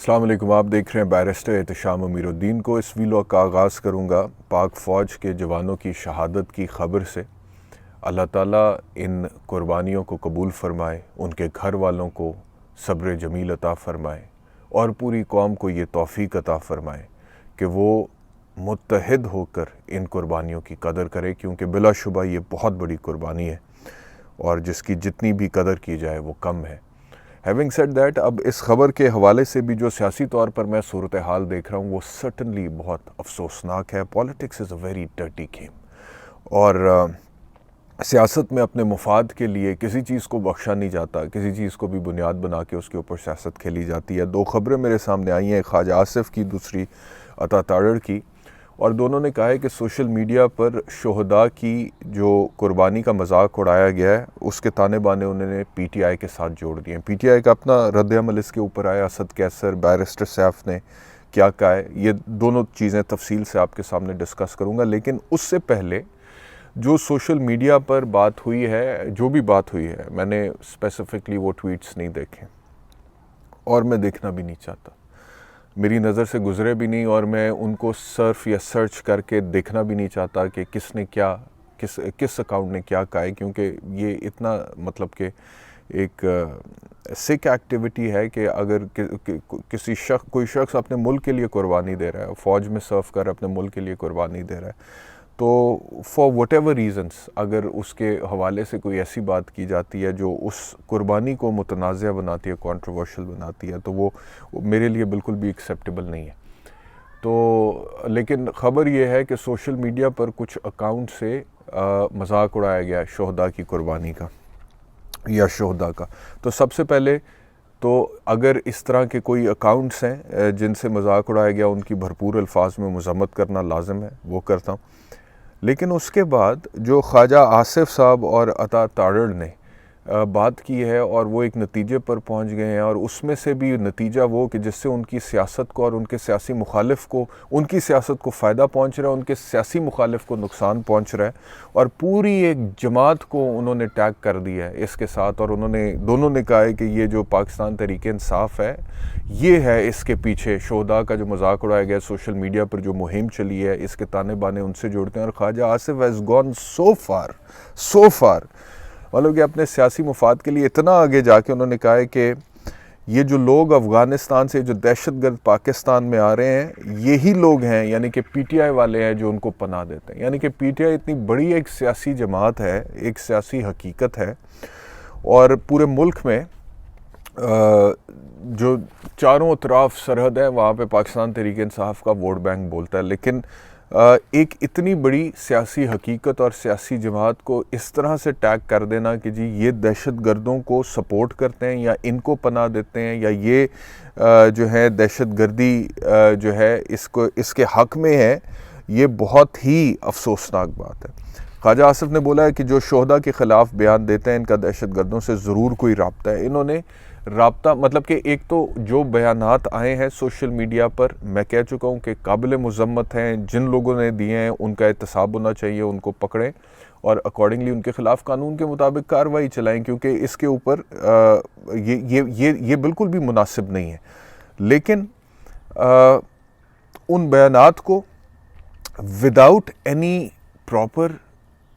السلام علیکم، آپ دیکھ رہے ہیں بیرسٹر احتشام امیر الدین کو۔ اس ویلوگ کا آغاز کروں گا پاک فوج کے جوانوں کی شہادت کی خبر سے۔ اللہ تعالیٰ ان قربانیوں کو قبول فرمائے، ان کے گھر والوں کو صبر جمیل عطا فرمائے اور پوری قوم کو یہ توفیق عطا فرمائے کہ وہ متحد ہو کر ان قربانیوں کی قدر کرے، کیونکہ بلا شبہ یہ بہت بڑی قربانی ہے اور جس کی جتنی بھی قدر کی جائے وہ کم ہے۔ ہیونگ سیڈ دیٹ، اب اس خبر کے حوالے سے بھی جو سیاسی طور پر میں صورتحال دیکھ رہا ہوں وہ سرٹنلی بہت افسوسناک ہے۔ Politics is a very dirty game, اور سیاست میں اپنے مفاد کے لیے کسی چیز کو بخشا نہیں جاتا، کسی چیز کو بھی بنیاد بنا کے اس کے اوپر سیاست کھیلی جاتی ہے۔ دو خبریں میرے سامنے آئی ہیں، خواجہ آصف کی، دوسری عطا تاڑڑ کی، اور دونوں نے کہا ہے کہ سوشل میڈیا پر شہداء کی جو قربانی کا مذاق اڑایا گیا ہے اس کے تانے بانے انہوں نے پی ٹی آئی کے ساتھ جوڑ دیے ہیں۔ پی ٹی آئی کا اپنا رد عمل اس کے اوپر آیا، اسد کیسر، بیرسٹر سیف نے کیا کہا ہے، یہ دونوں چیزیں تفصیل سے آپ کے سامنے ڈسکس کروں گا۔ لیکن اس سے پہلے جو سوشل میڈیا پر بات ہوئی ہے، جو بھی بات ہوئی ہے، میں نے اسپیسیفکلی وہ ٹویٹس نہیں دیکھے اور میں دیکھنا بھی نہیں چاہتا، میری نظر سے گزرے بھی نہیں، اور میں ان کو سرف یا سرچ کر کے دیکھنا بھی نہیں چاہتا کہ کس نے کیا، کس اکاؤنٹ نے کیا کہا ہے، کیونکہ یہ اتنا مطلب کہ ایک سک ایکٹیویٹی ہے کہ اگر کوئی شخص اپنے ملک کے لیے قربانی دے رہا ہے، فوج میں سرف کر اپنے ملک کے لیے قربانی دے رہا ہے، تو فار وٹ ایور ریزنس اگر اس کے حوالے سے کوئی ایسی بات کی جاتی ہے جو اس قربانی کو متنازع بناتی ہے، کانٹروورشل بناتی ہے، تو وہ میرے لیے بالکل بھی ایکسیپٹیبل نہیں ہے۔ تو لیکن خبر یہ ہے کہ سوشل میڈیا پر کچھ اکاؤنٹ سے مذاق اڑایا گیا ہے شہداء کی قربانی کا یا شہداء کا۔ تو سب سے پہلے تو اگر اس طرح کے کوئی اکاؤنٹس ہیں جن سے مذاق اڑایا گیا، ان کی بھرپور الفاظ میں مذمت کرنا لازم ہے، وہ کرتا ہوں۔ لیکن اس کے بعد جو خواجہ آصف صاحب اور عطا تاڑڑ نے بات کی ہے اور وہ ایک نتیجے پر پہنچ گئے ہیں، اور اس میں سے بھی نتیجہ وہ کہ جس سے ان کی سیاست کو اور ان کے سیاسی مخالف کو، ان کی سیاست کو فائدہ پہنچ رہا ہے، ان کے سیاسی مخالف کو نقصان پہنچ رہا ہے، اور پوری ایک جماعت کو انہوں نے ٹیگ کر دیا ہے اس کے ساتھ، اور دونوں نے کہا ہے کہ یہ جو پاکستان تحریک انصاف ہے یہ ہے اس کے پیچھے، شہداء کا جو مذاق اڑایا گیا سوشل میڈیا پر جو مہم چلی ہے اس کے تانے بانے ان سے جوڑتے ہیں۔ اور Khawaja Asif has gone so far مطلب کہ اپنے سیاسی مفاد کے لیے اتنا آگے جا کے انہوں نے کہا ہے کہ یہ جو لوگ افغانستان سے جو دہشت گرد پاکستان میں آ رہے ہیں یہی لوگ ہیں، یعنی کہ پی ٹی آئی والے ہیں جو ان کو پناہ دیتے ہیں۔ یعنی کہ پی ٹی آئی اتنی بڑی ایک سیاسی جماعت ہے، ایک سیاسی حقیقت ہے، اور پورے ملک میں جو چاروں اطراف سرحد ہے وہاں پہ پاکستان تحریک انصاف کا ووٹ بینک بولتا ہے، لیکن ایک اتنی بڑی سیاسی حقیقت اور سیاسی جماعت کو اس طرح سے ٹیگ کر دینا کہ جی یہ دہشت گردوں کو سپورٹ کرتے ہیں یا ان کو پناہ دیتے ہیں یا یہ جو ہے دہشت گردی جو ہے اس کے حق میں ہے، یہ بہت ہی افسوسناک بات ہے۔ خواجہ آصف نے بولا ہے کہ جو شہداء کے خلاف بیان دیتے ہیں ان کا دہشت گردوں سے ضرور کوئی رابطہ ہے۔ انہوں نے رابطہ مطلب کہ ایک تو جو بیانات آئے ہیں سوشل میڈیا پر، میں کہہ چکا ہوں کہ قابل مذمت ہیں، جن لوگوں نے دیے ہیں ان کا احتساب ہونا چاہیے، ان کو پکڑیں اور اکارڈنگلی ان کے خلاف قانون کے مطابق کارروائی چلائیں، کیونکہ اس کے اوپر یہ بالکل بھی مناسب نہیں ہے۔ لیکن ان بیانات کو without any proper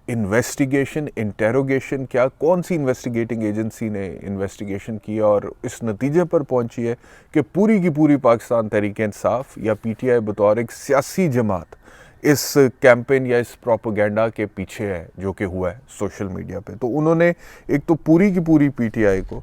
investigation, interrogation, کون سی انویسٹیگیٹنگ ایجنسی نے انویسٹیگیشن کیا اور اس نتیجے پر پہنچی ہے کہ پوری کی پوری پاکستان تحریک انصاف یا پی ٹی آئی بطور ایک سیاسی جماعت اس کیمپین یا اس پروپیگنڈا کے پیچھے ہے جو کہ ہوا ہے سوشل میڈیا پہ۔ تو انہوں نے ایک تو پوری کی پوری پی ٹی آئی کو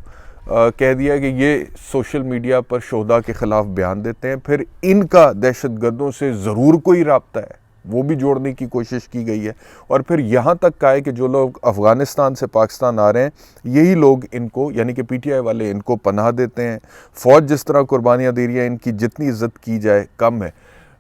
کہہ دیا کہ یہ سوشل میڈیا پر شہداء کے خلاف بیان دیتے ہیں، پھر ان کا دہشت گردوں سے ضرور کوئی رابطہ ہے، وہ بھی جوڑنے کی کوشش کی گئی ہے، اور پھر یہاں تک کہا ہے کہ جو لوگ افغانستان سے پاکستان آ رہے ہیں یہی لوگ ان کو، یعنی کہ پی ٹی آئی والے ان کو پناہ دیتے ہیں، فوج جس طرح قربانیاں دے رہی ہے ان کی جتنی عزت کی جائے کم ہے۔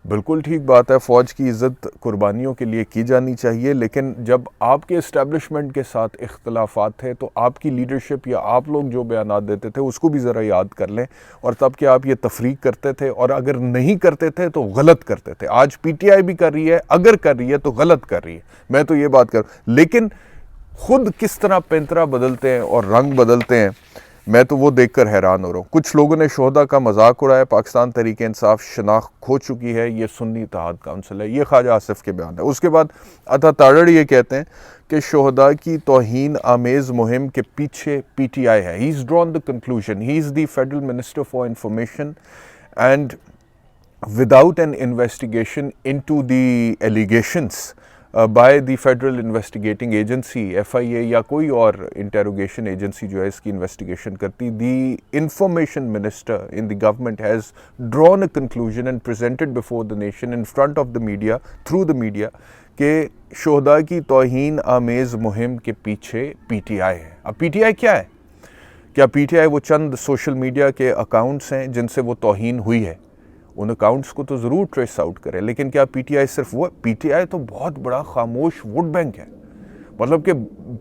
بالکل ٹھیک بات ہے، فوج کی عزت قربانیوں کے لیے کی جانی چاہیے، لیکن جب آپ کے اسٹیبلشمنٹ کے ساتھ اختلافات تھے تو آپ کی لیڈرشپ یا آپ لوگ جو بیانات دیتے تھے اس کو بھی ذرا یاد کر لیں، اور تب کہ آپ یہ تفریق کرتے تھے، اور اگر نہیں کرتے تھے تو غلط کرتے تھے۔ آج پی ٹی آئی بھی کر رہی ہے، اگر کر رہی ہے تو غلط کر رہی ہے، میں تو یہ بات کروں، لیکن خود کس طرح پینترا بدلتے ہیں اور رنگ بدلتے ہیں میں تو وہ دیکھ کر حیران ہو رہا ہوں. کچھ لوگوں نے شہداء کا مذاق اڑایا. پاکستان تحریک انصاف شناخت کھو چکی ہے, یہ سنی اتحاد کونسل ہے. یہ خواجہ آصف کے بیان ہے. اس کے بعد عطا تارڑ یہ کہتے ہیں کہ شہداء کی توہین آمیز مہم کے پیچھے پی ٹی آئی ہے. He is drawn the conclusion. He is the federal minister for information and without an investigation into the allegations by the Federal Investigating Agency FIA یا کوئی اور انٹیروگیشن ایجنسی جو ہے اس کی انویسٹیگیشن کرتی, the information minister in the government has drawn a conclusion and presented before the nation in front of the media, through the media, کہ شہداء کی توہین آمیز مہم کے پیچھے پی ٹی آئی ہے. اب پی ٹی آئی کیا ہے؟ کیا پی ٹی آئی وہ چند سوشل میڈیا کے اکاؤنٹس ہیں جن سے وہ توہین ہوئی ہے؟ ان اکاؤنٹس کو تو ضرور ٹریس آؤٹ کریں, لیکن کیا پی ٹی آئی صرف وہ؟ پی ٹی آئی تو بہت بڑا خاموش ووٹ بینک ہے. مطلب کہ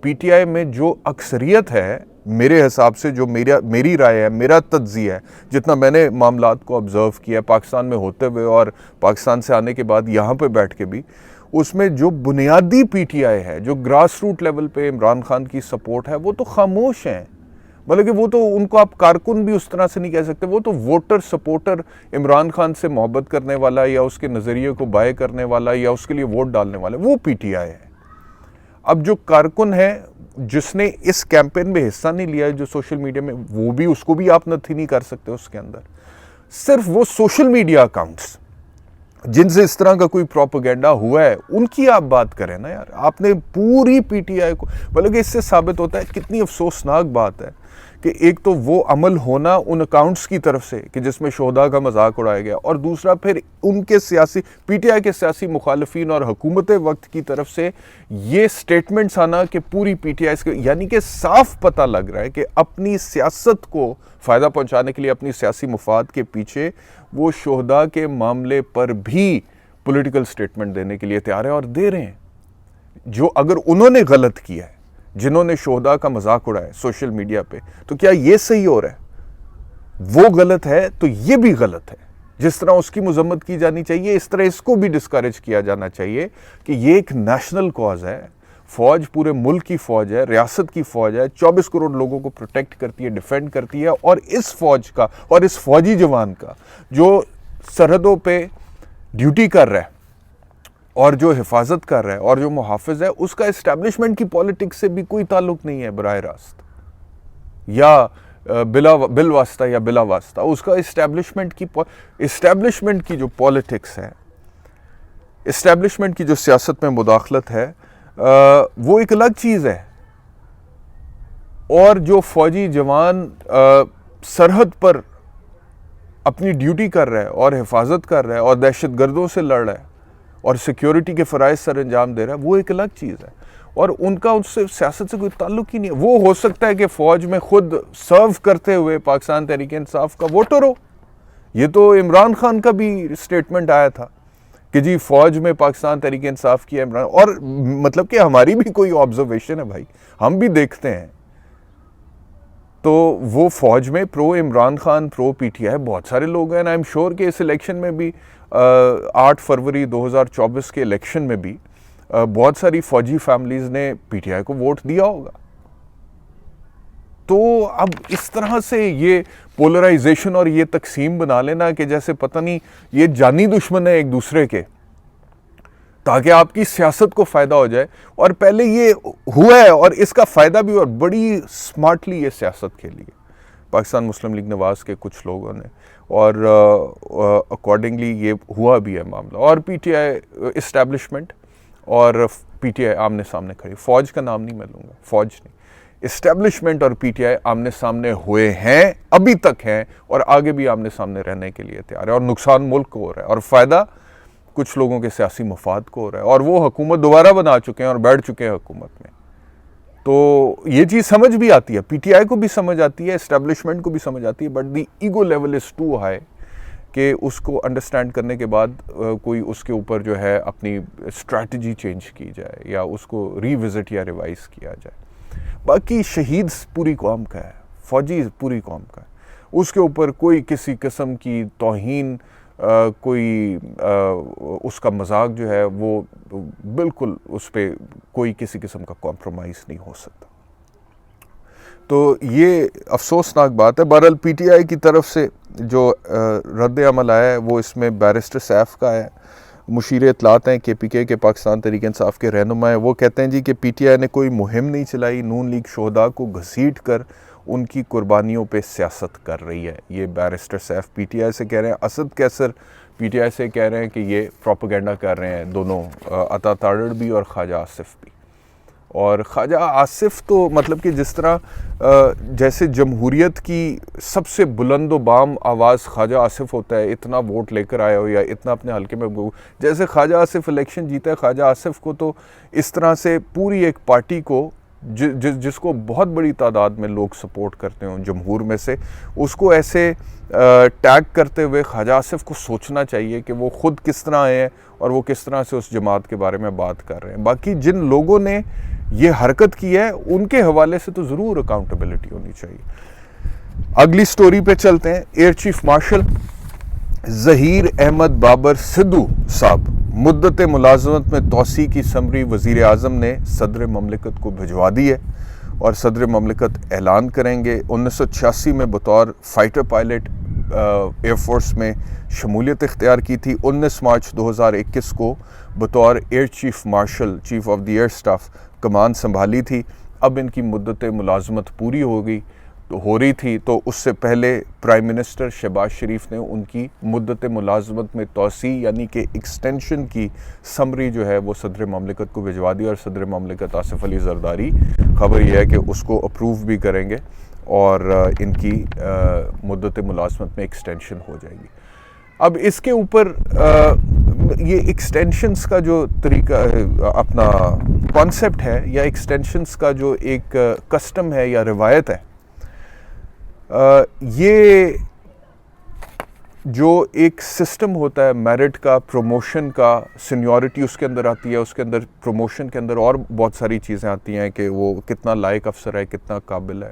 پی ٹی آئی میں جو اکثریت ہے میرے حساب سے, جو میری رائے ہے, میرا تجزیہ ہے, جتنا میں نے معاملات کو آبزرو کیا پاکستان میں ہوتے ہوئے اور پاکستان سے آنے کے بعد یہاں پہ بیٹھ کے بھی, اس میں جو بنیادی پی ٹی آئی ہے, جو گراس روٹ لیول پہ عمران خان کی سپورٹ ہے, وہ تو خاموش ہیں. مطلب کہ وہ تو ان کو آپ کارکن بھی اس طرح سے نہیں کہہ سکتے, وہ تو ووٹر سپورٹر, عمران خان سے محبت کرنے والا یا اس کے نظریے کو بائے کرنے والا یا اس کے لیے ووٹ ڈالنے والا, وہ پی ٹی آئی ہے. اب جو کارکن ہے جس نے اس کیمپین میں حصہ نہیں لیا ہے جو سوشل میڈیا میں, وہ بھی, اس کو بھی آپ نتھی نہیں کر سکتے اس کے اندر. صرف وہ سوشل میڈیا اکاؤنٹس جن سے اس طرح کا کوئی پروپیگنڈا ہوا ہے ان کی آپ بات کریں نا یار. آپ نے پوری پی ٹی آئی کو, بلکہ اس سے ثابت ہوتا ہے کتنی افسوسناک بات ہے کہ ایک تو وہ عمل ہونا ان اکاؤنٹس کی طرف سے کہ جس میں شہداء کا مذاق اڑایا گیا, اور دوسرا پھر ان کے سیاسی, پی ٹی آئی کے سیاسی مخالفین اور حکومت وقت کی طرف سے یہ سٹیٹمنٹس آنا کہ پوری پی ٹی آئی, یعنی کہ صاف پتہ لگ رہا ہے کہ اپنی سیاست کو فائدہ پہنچانے کے لیے, اپنی سیاسی مفاد کے پیچھے وہ شہداء کے معاملے پر بھی پولیٹیکل سٹیٹمنٹ دینے کے لیے تیار ہیں اور دے رہے ہیں. جو اگر انہوں نے غلط کیا ہے, جنہوں نے شہداء کا مذاق اڑایا سوشل میڈیا پہ, تو کیا یہ صحیح ہو رہا ہے؟ وہ غلط ہے تو یہ بھی غلط ہے. جس طرح اس کی مذمت کی جانی چاہیے, اس طرح اس کو بھی ڈسکریج کیا جانا چاہیے کہ یہ ایک نیشنل کاز ہے. فوج پورے ملک کی فوج ہے, ریاست کی فوج ہے, 24 کروڑ لوگوں کو پروٹیکٹ کرتی ہے, ڈیفینڈ کرتی ہے, اور اس فوج کا اور اس فوجی جوان کا جو سرحدوں پہ ڈیوٹی کر رہا ہے اور جو حفاظت کر رہا ہے اور جو محافظ ہے, اس کا اسٹیبلشمنٹ کی پالیٹکس سے بھی کوئی تعلق نہیں ہے براہ راست یا بالواسطہ یا بلا واسطہ. اس کا اسٹیبلشمنٹ کی جو پالیٹکس ہے, اسٹیبلشمنٹ کی جو سیاست میں مداخلت ہے, وہ ایک الگ چیز ہے. اور جو فوجی جوان سرحد پر اپنی ڈیوٹی کر رہا ہے اور حفاظت کر رہا ہے اور دہشت گردوں سے لڑ رہا ہے اور سیکیورٹی کے فرائض سر انجام دے رہا ہے, وہ ایک الگ چیز ہے. اور ان کا اس سے سیاست سے کوئی تعلق ہی نہیں ہے. وہ ہو سکتا ہے کہ فوج میں خود سرو کرتے ہوئے پاکستان تحریک انصاف کا ووٹر ہو. یہ تو عمران خان کا بھی سٹیٹمنٹ آیا تھا کہ جی فوج میں پاکستان تحریک انصاف کی عمران, اور مطلب کہ ہماری بھی کوئی آبزرویشن ہے بھائی, ہم بھی دیکھتے ہیں. تو وہ فوج میں پرو عمران خان, پرو پی ٹی آئی بہت سارے لوگ ہیں. آئی ایم شیور کہ اس الیکشن میں بھی 8 فروری 2024 کے الیکشن میں بھی بہت ساری فوجی فیملیز نے پی ٹی آئی کو ووٹ دیا ہوگا. تو اب اس طرح سے یہ پولرائزیشن اور یہ تقسیم بنا لینا کہ جیسے پتہ نہیں یہ جانی دشمن ہے ایک دوسرے کے, تاکہ آپ کی سیاست کو فائدہ ہو جائے. اور پہلے یہ ہوا ہے اور اس کا فائدہ بھی, اور بڑی سمارٹلی یہ سیاست کھیلی ہے پاکستان مسلم لیگ نواز کے کچھ لوگوں نے, اور اکارڈنگلی یہ ہوا بھی ہے معاملہ. اور پی ٹی آئی اسٹیبلشمنٹ اور پی ٹی آئی آمنے سامنے کھڑی, فوج کا نام نہیں میں لوں گا, فوج نہیں, اسٹیبلشمنٹ اور پی ٹی آئی آمنے سامنے ہوئے ہیں, ابھی تک ہیں, اور آگے بھی آمنے سامنے رہنے کے لیے تیار ہے. اور نقصان ملک کو ہو رہا ہے اور فائدہ کچھ لوگوں کے سیاسی مفاد کو ہو رہا ہے, اور وہ حکومت دوبارہ بنا چکے ہیں اور بیٹھ چکے ہیں حکومت میں. تو یہ چیز سمجھ بھی آتی ہے, پی ٹی آئی کو بھی سمجھ آتی ہے, اسٹیبلشمنٹ کو بھی سمجھ آتی ہے, but the ego level is too high کہ اس کو انڈرسٹینڈ کرنے کے بعد کوئی اس کے اوپر جو ہے اپنی اسٹریٹجی چینج کی جائے یا اس کو ری وزٹ یا ریوائز کیا جائے. باقی شہید پوری قوم کا ہے, فوجی پوری قوم کا ہے, اس کے اوپر کوئی کسی قسم کی توہین, کوئی اس کا مذاق جو ہے وہ بالکل اس پہ کوئی کسی قسم کا کمپرومائز نہیں ہو سکتا. تو یہ افسوسناک بات ہے. بہرحال پی ٹی آئی کی طرف سے جو رد عمل آیا ہے وہ اس میں بیرسٹر سیف کا ہے. مشیر اطلاعات ہیں KPK کے پاکستان تحریک انصاف کے رہنما ہیں. وہ کہتے ہیں جی کہ پی ٹی آئی نے کوئی مہم نہیں چلائی, نون لیگ شہداء کو گھسیٹ کر ان کی قربانیوں پہ سیاست کر رہی ہے. یہ barrister Saif P T I سے کہہ رہے ہیں. اسد کیسر پی ٹی آئی سے کہہ رہے ہیں کہ یہ پروپیگنڈا کر رہے ہیں دونوں, عطا تارڑ بھی اور خواجہ آصف بھی. اور خواجہ آصف تو مطلب کہ جس طرح جیسے جمہوریت کی سب سے بلند و بام آواز خواجہ آصف ہوتا ہے, اتنا ووٹ لے کر آیا ہو یا اتنا اپنے حلقے میں, جیسے خواجہ آصف الیکشن جیتا ہے, خواجہ آصف کو تو اس طرح سے پوری ایک پارٹی کو جس کو بہت بڑی تعداد میں لوگ سپورٹ کرتے ہوں جمہور میں سے, اس کو ایسے ٹیگ کرتے ہوئے خواجہ آصف کو سوچنا چاہیے کہ وہ خود کس طرح آئے ہیں اور وہ کس طرح سے اس جماعت کے بارے میں بات کر رہے ہیں. باقی جن لوگوں نے یہ حرکت کی ہے ان کے حوالے سے تو ضرور اکاؤنٹیبلٹی ہونی چاہیے. اگلی سٹوری پہ چلتے ہیں. Air chief marshal Zaheer Ahmed Babar Sidhu صاحب مدت ملازمت میں توسیع کی سمری وزیر اعظم نے صدر مملکت کو بھجوا دی ہے اور صدر مملکت اعلان کریں گے. 1986 میں بطور فائٹر پائلٹ ایئر فورس میں شمولیت اختیار کی تھی. 19 مارچ 2021 کو بطور year chief martial chief of the air staff کمان سنبھالی تھی. اب ان کی مدت ملازمت پوری ہو رہی تھی, تو اس سے پہلے پرائم منسٹر شہباز شریف نے ان کی مدت ملازمت میں توسیع یعنی کہ ایکسٹینشن کی سمری جو ہے وہ صدر مملکت کو بھجوا دی, اور صدر مملکت آصف علی زرداری خبر یہ ہے کہ اس کو اپروو بھی کریں گے اور ان کی مدت ملازمت میں ایکسٹینشن ہو جائے گی. اب اس کے اوپر یہ ایکسٹینشنز کا جو طریقہ اپنا کانسیپٹ ہے یا ایکسٹینشنز کا جو ایک کسٹم ہے یا روایت ہے, یہ جو ایک سسٹم ہوتا ہے میرٹ کا, پروموشن کا, سینیورٹی اس کے اندر آتی ہے, اس کے اندر پروموشن کے اندر اور بہت ساری چیزیں آتی ہیں کہ وہ کتنا لائق افسر ہے, کتنا قابل ہے,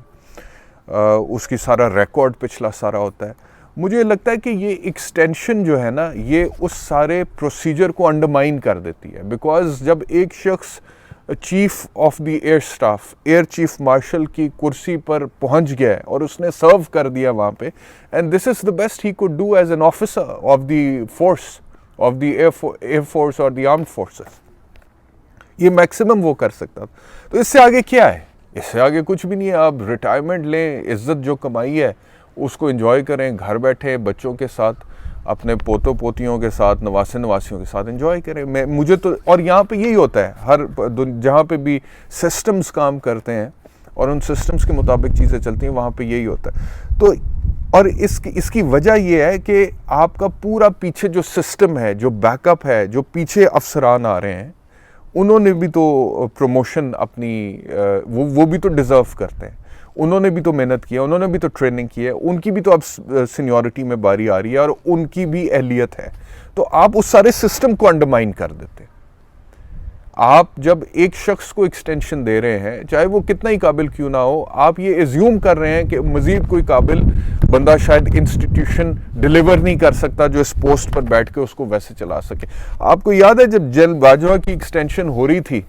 اس کی سارا ریکارڈ پچھلا سارا ہوتا ہے. مجھے لگتا ہے کہ یہ ایکسٹینشن جو ہے نا یہ اس سارے پروسیجر کو انڈرمائن کر دیتی ہے, بیکاز جب ایک شخص chief of the air staff year chief martial کی کرسی پر پہنچ گیا ہے اور اس نے سرو کر دیا وہاں پہ, and this is the best he could do as an officer of the force of the air force اور دی آرمڈ فورسز, یہ میکسیمم وہ کر سکتا. تو اس سے آگے کیا ہے؟ اس سے آگے کچھ بھی نہیں ہے. آپ ریٹائرمنٹ لیں, عزت جو کمائی ہے اس کو انجوائے کریں, گھر بیٹھے بچوں کے ساتھ, اپنے پوتوں پوتیوں کے ساتھ, نواسے نواسیوں کے ساتھ انجوائے کریں. مجھے تو, اور یہاں پہ یہی ہوتا ہے, ہر جہاں پہ بھی سسٹمز کام کرتے ہیں اور ان سسٹمز کے مطابق چیزیں چلتی ہیں وہاں پہ یہی ہوتا ہے. تو اور اس کی وجہ یہ ہے کہ آپ کا پورا پیچھے جو سسٹم ہے, جو بیک اپ ہے, جو پیچھے افسران آ رہے ہیں, انہوں نے بھی تو پروموشن اپنی وہ بھی تو ڈیزرو کرتے ہیں, انہوں نے بھی تو محنت کی ہے, انہوں نے بھی تو ٹریننگ کی ہے, ان کی بھی تو اب سینیورٹی میں باری آ رہی ہے اور ان کی بھی اہلیت ہے. تو آپ اس سارے سسٹم کو انڈرمائن کر دیتے. آپ جب ایک شخص کو ایکسٹینشن دے رہے ہیں, چاہے وہ کتنا ہی قابل کیوں نہ ہو, آپ یہ ایزیوم کر رہے ہیں کہ مزید کوئی قابل بندہ شاید انسٹیٹیوشن ڈیلیور نہیں کر سکتا جو اس پوسٹ پر بیٹھ کے اس کو ویسے چلا سکے. آپ کو یاد ہے جب جنرل باجوہ کی ایکسٹینشن ہو رہی تھی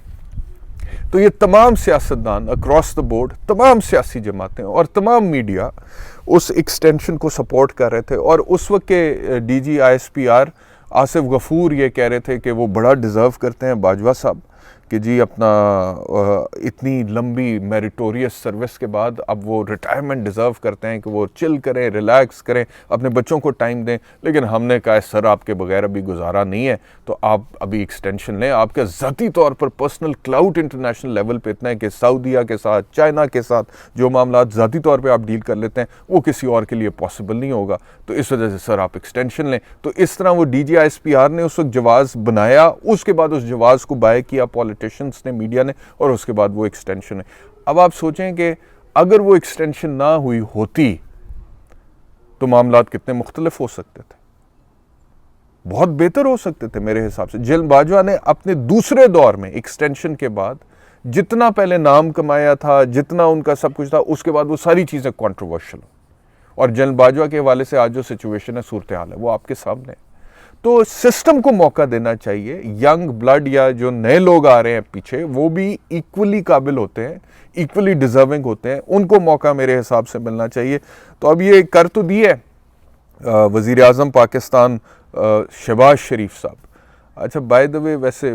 تو یہ تمام سیاستدان اکراس دا بورڈ, تمام سیاسی جماعتیں اور تمام میڈیا اس ایکسٹینشن کو سپورٹ کر رہے تھے, اور اس وقت کے ڈی جی ISPR آصف غفور یہ کہہ رہے تھے کہ وہ بڑا ڈیزرو کرتے ہیں باجوہ صاحب کہ جی اپنا اتنی لمبی میریٹوریس سروس کے بعد اب وہ ریٹائرمنٹ ڈیزرو کرتے ہیں کہ وہ چل کریں, ریلیکس کریں, اپنے بچوں کو ٹائم دیں. لیکن ہم نے کہا سر آپ کے بغیر ابھی گزارا نہیں ہے, تو آپ ابھی ایکسٹینشن لیں. آپ کا ذاتی طور پر پرسنل کلاؤٹ انٹرنیشنل لیول پہ اتنا ہے کہ سعودیہ کے ساتھ, چائنا کے ساتھ جو معاملات ذاتی طور پہ آپ ڈیل کر لیتے ہیں وہ کسی اور کے لیے پاسبل نہیں ہوگا, تو اس وجہ سے سر آپ ایکسٹینشن لیں. تو اس طرح وہ DG ISPR نے اس وقت جواز بنایا, اس کے بعد اس جواز کو بائے کیا پولیٹیشنز نے, میڈیا نے, اور اس کے بعد وہ ایکسٹینشن ہے. اب آپ سوچیں کہ اگر وہ ایکسٹینشن نہ ہوئی ہوتی تو معاملات کتنے مختلف ہو سکتے تھے, بہت بہتر ہو سکتے تھے میرے حساب سے. جنرل باجوہ نے اپنے دوسرے دور میں ایکسٹینشن کے بعد جتنا پہلے نام کمایا تھا, جتنا ان کا سب کچھ تھا, اس کے بعد وہ ساری چیزیں کنٹروورشل ہوں. اور جنرل باجوہ کے حوالے سے آج جو سچویشن ہے, صورتحال ہے, وہ آپ کے سامنے ہے. تو سسٹم کو موقع دینا چاہیے. ینگ بلڈ یا جو نئے لوگ آ رہے ہیں پیچھے, وہ بھی ایکولی قابل ہوتے ہیں ایکولی ڈیزرونگ ہوتے ہیں, ان کو موقع میرے حساب سے ملنا چاہیے. تو اب یہ کر تو دی ہے وزیر اعظم پاکستان شہباز شریف صاحب. اچھا بائی دا وے, ویسے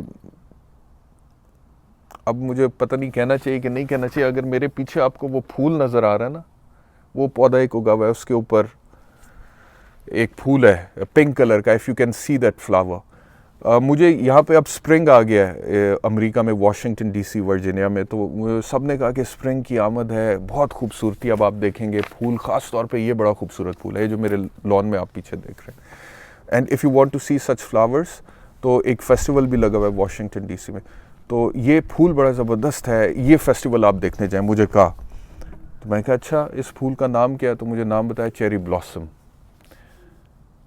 اب مجھے پتہ نہیں کہنا چاہیے کہ نہیں کہنا چاہیے, اگر میرے پیچھے آپ کو وہ پھول نظر آ رہا ہے نا, وہ پودا ایک اگا ہوا ہے, اس کے اوپر ایک پھول ہے پنک کلر کا, if you can see that flower. مجھے یہاں پہ اب سپرنگ آ گیا ہے امریکہ میں, واشنگٹن ڈی سی ورجینیا میں, تو سب نے کہا کہ سپرنگ کی آمد ہے, بہت خوبصورتی. اب آپ دیکھیں گے پھول, خاص طور پہ یہ بڑا خوبصورت پھول ہے جو میرے لان میں آپ پیچھے دیکھ رہے ہیں. And if you want to see such flowers, تو ایک فیسٹیول بھی لگا ہوا ہے واشنگٹن ڈی سی میں, تو یہ پھول بڑا زبردست ہے, یہ فیسٹیول آپ دیکھنے جائیں. مجھے کہا, تو میں کہا اچھا اس پھول کا نام کیا ہے, تو مجھے نام بتایا چیری بلاسم.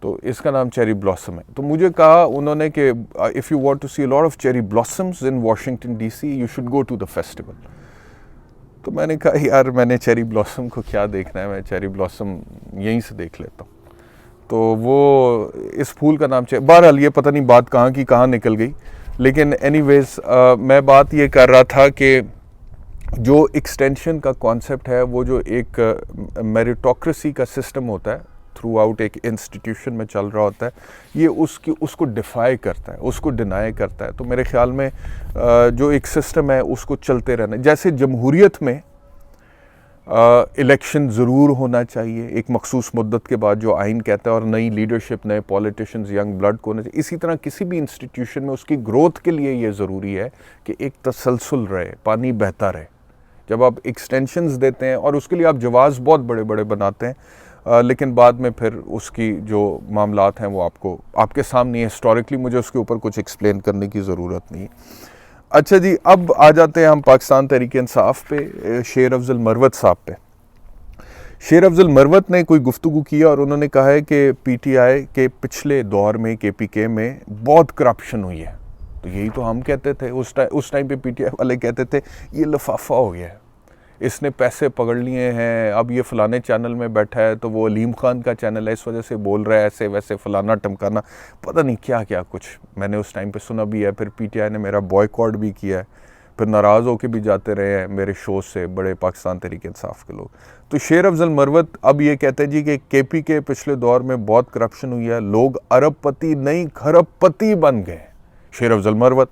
تو اس کا نام چیری بلاسم ہے. تو مجھے کہا انہوں نے کہ if you want to see a lot of cherry blossoms in Washington D C you should go to the festival. تو میں نے کہا یار میں نے چیری بلاسم کو کیا دیکھنا ہے, میں چیری بلاسم یہیں سے دیکھ لیتا ہوں. تو وہ اس پھول کا نام بہرحال یہ پتہ نہیں بات کہاں کی کہاں نکل گئی. لیکن اینی ویز میں بات یہ کر رہا تھا کہ جو ایکسٹینشن کا کانسیپٹ ہے, وہ جو ایک میریٹوکریسی کا سسٹم ہوتا ہے تھرو آؤٹ ایک انسٹیٹیوشن میں چل رہا ہوتا ہے, یہ اس کو ڈیفائی کرتا ہے, اس کو ڈینائی کرتا ہے. تو میرے خیال میں جو ایک سسٹم ہے اس کو چلتے رہنا. جیسے جمہوریت میں الیکشن ضرور ہونا چاہیے ایک مخصوص مدت کے بعد جو آئین کہتا ہے, اور نئی لیڈرشپ, نئے پولیٹیشنز, ینگ بلڈ کو ہونا چاہیے. اسی طرح کسی بھی انسٹیٹیوشن میں اس کی گروتھ کے لیے یہ ضروری ہے کہ ایک تسلسل رہے, پانی بہتا رہے. جب آپ ایکسٹینشنز دیتے ہیں اور اس کے لیے آپ جواز بہت بڑے بڑے بناتے ہیں, لیکن بعد میں پھر اس کی جو معاملات ہیں وہ آپ کے سامنے ہیں. ہسٹوریکلی مجھے اس کے اوپر کچھ ایکسپلین کرنے کی ضرورت نہیں ہے. اچھا جی, اب آ جاتے ہیں ہم پاکستان تحریک انصاف پہ, شیر افضل مروت صاحب پہ. شیر افضل مروت نے کوئی گفتگو کیا اور انہوں نے کہا ہے کہ پی ٹی آئی کے پچھلے دور میں کے پی کے میں بہت کرپشن ہوئی ہے. تو یہی تو ہم کہتے تھے اس ٹائم پہ, پی ٹی آئی والے کہتے تھے یہ لفافہ ہو گیا ہے, اس نے پیسے پکڑ لیے ہیں, اب یہ فلانے چینل میں بیٹھا ہے تو وہ علیم خان کا چینل ہے اس وجہ سے بول رہا ہے ایسے ویسے فلانا ٹمکانا, پتہ نہیں کیا کیا کچھ میں نے اس ٹائم پہ سنا بھی ہے. پھر پی ٹی آئی نے میرا بوائیکاٹ بھی کیا ہے, پھر ناراض ہو کے بھی جاتے رہے ہیں میرے شو سے بڑے پاکستان تحریک انصاف کے لوگ. تو شیر افضل مروت اب یہ کہتے ہیں جی کہ کے پی کے پچھلے دور میں بہت کرپشن ہوئی ہے, لوگ ارب پتی نہیں کھرب پتی بن گئے. شیر افضل مروت.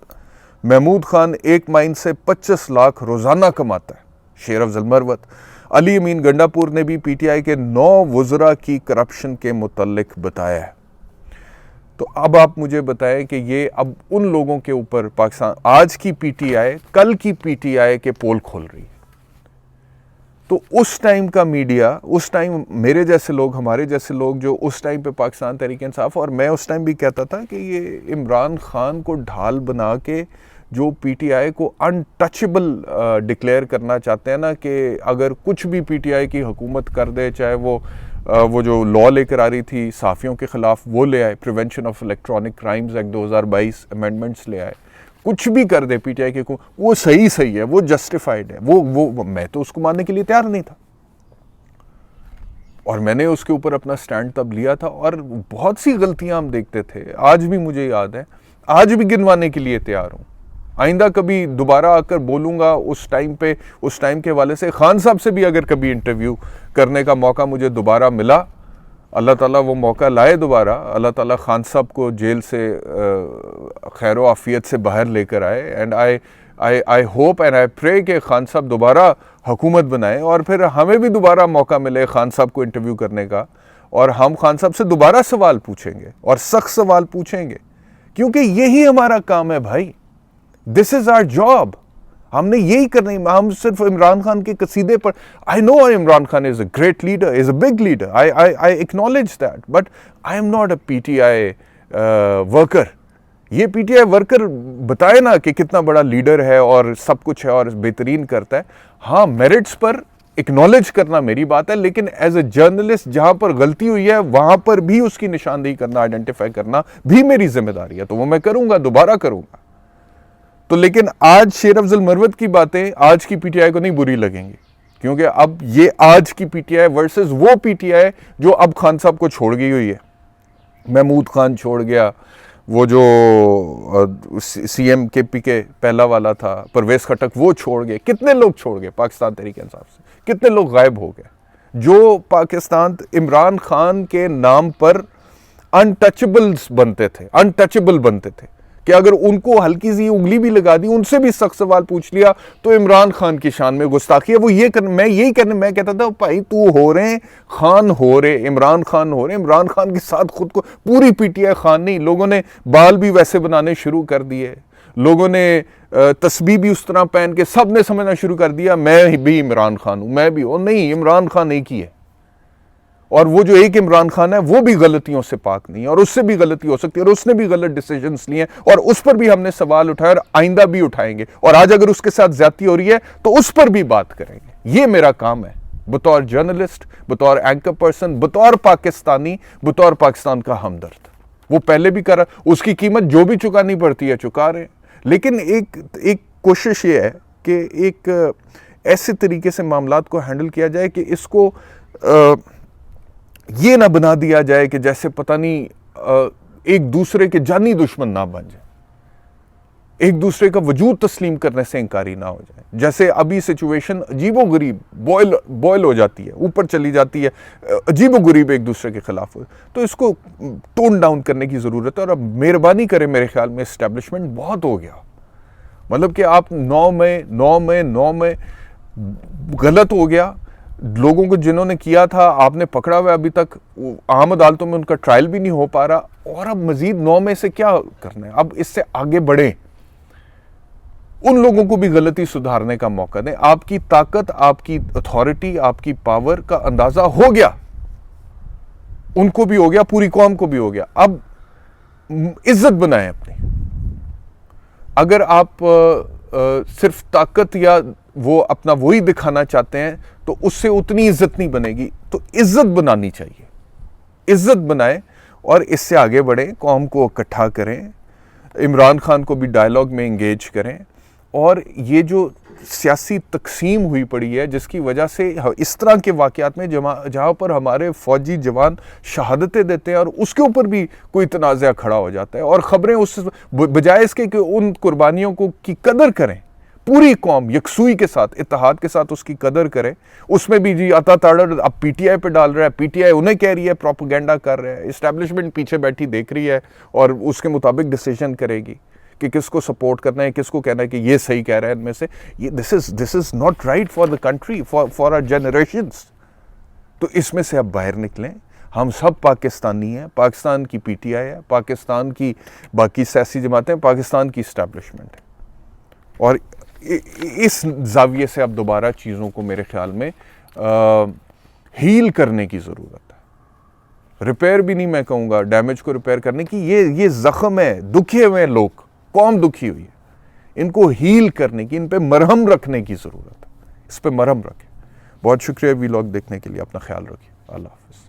محمود خان ایک مائن سے 25 لاکھ روزانہ کماتا ہے. شیر افضل مروت. علی امین گنڈا پور نے بھی پی ٹی آئی کے 9 وزراء کی کرپشن کے متعلق بتایا ہے. تو اب آپ مجھے بتائیں کہ یہ اب ان لوگوں کے اوپر پاکستان, آج کی پی ٹی آئی کل کی پی ٹی آئی کے پول کھول رہی ہے. تو اس ٹائم کا میڈیا, اس ٹائم میرے جیسے لوگ, ہمارے جیسے لوگ جو اس ٹائم پہ پاکستان تحریک انصاف, اور میں اس ٹائم بھی کہتا تھا کہ یہ عمران خان کو ڈھال بنا کے جو پی ٹی آئی کو انٹچبل ڈکلیئر کرنا چاہتے ہیں نا, کہ اگر کچھ بھی پی ٹی آئی کی حکومت کر دے, چاہے وہ جو لا لے کر آ رہی تھی صحافیوں کے خلاف وہ لے آئے, prevention of electronic crimes act 2022 amendments لے آئے, کچھ بھی کر دے پی ٹی آئی کے کو, وہ صحیح ہے, وہ جسٹیفائڈ ہے, وہ میں تو اس کو ماننے کے لیے تیار نہیں تھا. اور میں نے اس کے اوپر اپنا سٹینڈ تب لیا تھا, اور بہت سی غلطیاں ہم دیکھتے تھے, آج بھی مجھے یاد ہے, آج بھی گنوانے کے لیے تیار ہوں. آئندہ کبھی دوبارہ آ کر بولوں گا اس ٹائم پہ, اس ٹائم کے حوالے سے. خان صاحب سے بھی اگر کبھی انٹرویو کرنے کا موقع مجھے دوبارہ ملا, اللہ تعالیٰ وہ موقع لائے دوبارہ, اللہ تعالیٰ خان صاحب کو جیل سے خیر و عافیت سے باہر لے کر آئے. And I hope and I پرے کہ خان صاحب دوبارہ حکومت بنائیں, اور پھر ہمیں بھی دوبارہ موقع ملے خان صاحب کو انٹرویو کرنے کا, اور ہم خان صاحب سے دوبارہ سوال پوچھیں گے, اور سخت سوال پوچھیں گے, کیونکہ یہی ہمارا کام ہے بھائی. دس از آر جاب. ہم نے یہی کرنا ہے. ہم صرف عمران خان کے قصیدے پر, I know Imran Khan is a great leader, is a big leader, I acknowledge that, but I am not a P T I worker. یہ پی ٹی آئی ورکر بتائے نا کہ کتنا بڑا لیڈر ہے اور سب کچھ ہے اور بہترین کرتا ہے. ہاں میرٹس پر اکنالج کرنا میری بات ہے, لیکن ایز اے جرنلسٹ جہاں پر غلطی ہوئی ہے وہاں پر بھی اس کی نشاندہی کرنا, آئیڈینٹیفائی کرنا بھی میری ذمہ داری ہے. تو وہ میں کروں گا, دوبارہ کروں گا. تو لیکن آج شیر افضل مروت کی باتیں آج کی پی ٹی آئی کو نہیں بری لگیں گی, کیونکہ اب یہ آج کی پی ٹی آئی ورسز وہ پی ٹی آئی جو اب خان صاحب کو چھوڑ گئی ہوئی ہے. محمود خان چھوڑ گیا, وہ جو سی ایم کے پی کے پہلا والا تھا پرویز خٹک، وہ چھوڑ گئے. کتنے لوگ چھوڑ گئے پاکستان تحریک انصاف سے؟ کتنے لوگ غائب ہو گئے جو پاکستان عمران خان کے نام پر انٹچبل بنتے تھے کہ اگر ان کو ہلکی سی انگلی بھی لگا دی، ان سے بھی سخت سوال پوچھ لیا تو عمران خان کی شان میں گستاخی ہے. وہ میں کہتا تھا بھائی تو ہو رہے خان ہو رہے عمران خان ہو رہے عمران خان کے ساتھ خود کو پوری پی ٹی آئی خان نہیں، لوگوں نے بال بھی ویسے بنانے شروع کر دیے، لوگوں نے تسبیح بھی اس طرح پہن کے سب نے سمجھنا شروع کر دیا میں بھی عمران خان ہوں، میں بھی. اور نہیں، عمران خان ایک ہی ہے، اور وہ جو ایک عمران خان ہے وہ بھی غلطیوں سے پاک نہیں ہے، اور اس سے بھی غلطی ہو سکتی ہے، اور اس نے بھی غلط ڈیسیجنز لیے ہیں، اور اس پر بھی ہم نے سوال اٹھایا اور آئندہ بھی اٹھائیں گے. اور آج اگر اس کے ساتھ زیادتی ہو رہی ہے تو اس پر بھی بات کریں گے. یہ میرا کام ہے بطور جرنلسٹ، بطور اینکر پرسن، بطور پاکستانی، بطور پاکستان کا ہمدرد. وہ پہلے بھی کر رہا، اس کی قیمت جو بھی چکانی پڑتی ہے چکا رہے ہیں. لیکن ایک کوشش یہ ہے کہ ایک ایسے طریقے سے معاملات کو ہینڈل کیا جائے کہ اس کو یہ نہ بنا دیا جائے کہ جیسے پتہ نہیں ایک دوسرے کے جانی دشمن نہ بن جائے، ایک دوسرے کا وجود تسلیم کرنے سے انکاری نہ ہو جائے. جیسے ابھی سچویشن عجیب و غریب بوائل ہو جاتی ہے، اوپر چلی جاتی ہے، عجیب و غریب ایک دوسرے کے خلاف ہو، تو اس کو ٹون ڈاؤن کرنے کی ضرورت ہے. اور اب مہربانی کریں، میرے خیال میں اسٹیبلشمنٹ بہت ہو گیا. مطلب کہ آپ 9 میں غلط ہو گیا. لوگوں کو جنہوں نے کیا تھا آپ نے پکڑا ہوا، ابھی تک عام عدالتوں میں ان کا ٹرائل بھی نہیں ہو پا رہا. اور اب مزید 9 میں سے کیا کرنا ہے؟ اب اس سے آگے بڑھیں، ان لوگوں کو بھی غلطی سدھارنے کا موقع دیں. آپ کی طاقت، آپ کی اتھارٹی، آپ کی پاور کا اندازہ ہو گیا، ان کو بھی ہو گیا، پوری قوم کو بھی ہو گیا. اب عزت بنائیں اپنی. اگر آپ صرف طاقت یا وہ اپنا وہی دکھانا چاہتے ہیں تو اس سے اتنی عزت نہیں بنے گی. تو عزت بنانی چاہیے، عزت بنائیں اور اس سے آگے بڑھیں، قوم کو اکٹھا کریں، عمران خان کو بھی ڈائیلاگ میں انگیج کریں. اور یہ جو سیاسی تقسیم ہوئی پڑی ہے جس کی وجہ سے اس طرح کے واقعات میں جہاں پر ہمارے فوجی جوان شہادتیں دیتے ہیں اور اس کے اوپر بھی کوئی تنازع کھڑا ہو جاتا ہے، اور خبریں اس بجائے اس کے کہ ان قربانیوں کی قدر کریں، پوری قوم یکسوئی کے ساتھ، اتحاد کے ساتھ اس کی قدر کرے. اس میں بھی جی عطا تاڑر اب پی ٹی آئی پہ ڈال رہا ہے، پی ٹی آئی انہیں کہہ رہی ہے پروپیگنڈا کر رہا ہے، اسٹیبلشمنٹ پیچھے بیٹھی دیکھ رہی ہے اور اس کے مطابق ڈیسیژن کرے گی کہ کس کو سپورٹ کرنا ہے، کس کو کہنا ہے کہ یہ صحیح کہہ رہا ہے ان میں سے. This is not right for the country, for our generations. تو اس میں سے اب باہر نکلیں. ہم سب پاکستانی ہیں، پاکستان کی پی ٹی آئی ہے، پاکستان کی باقی سیاسی جماعتیں، پاکستان کی اسٹیبلشمنٹ ہے. اور اس زاویے سے اب دوبارہ چیزوں کو میرے خیال میں ہیل کرنے کی ضرورت ہے. ریپیئر بھی نہیں میں کہوں گا، ڈیمیج کو ریپیئر کرنے کی. یہ زخم ہے، دکھے ہوئے لوگ، قوم دکھی ہوئی ہے، ان کو ہیل کرنے کی، ان پہ مرہم رکھنے کی ضرورت ہے. اس پہ مرہم رکھیں. بہت شکریہ وی لاگ دیکھنے کے لیے. اپنا خیال رکھیے. اللہ حافظ.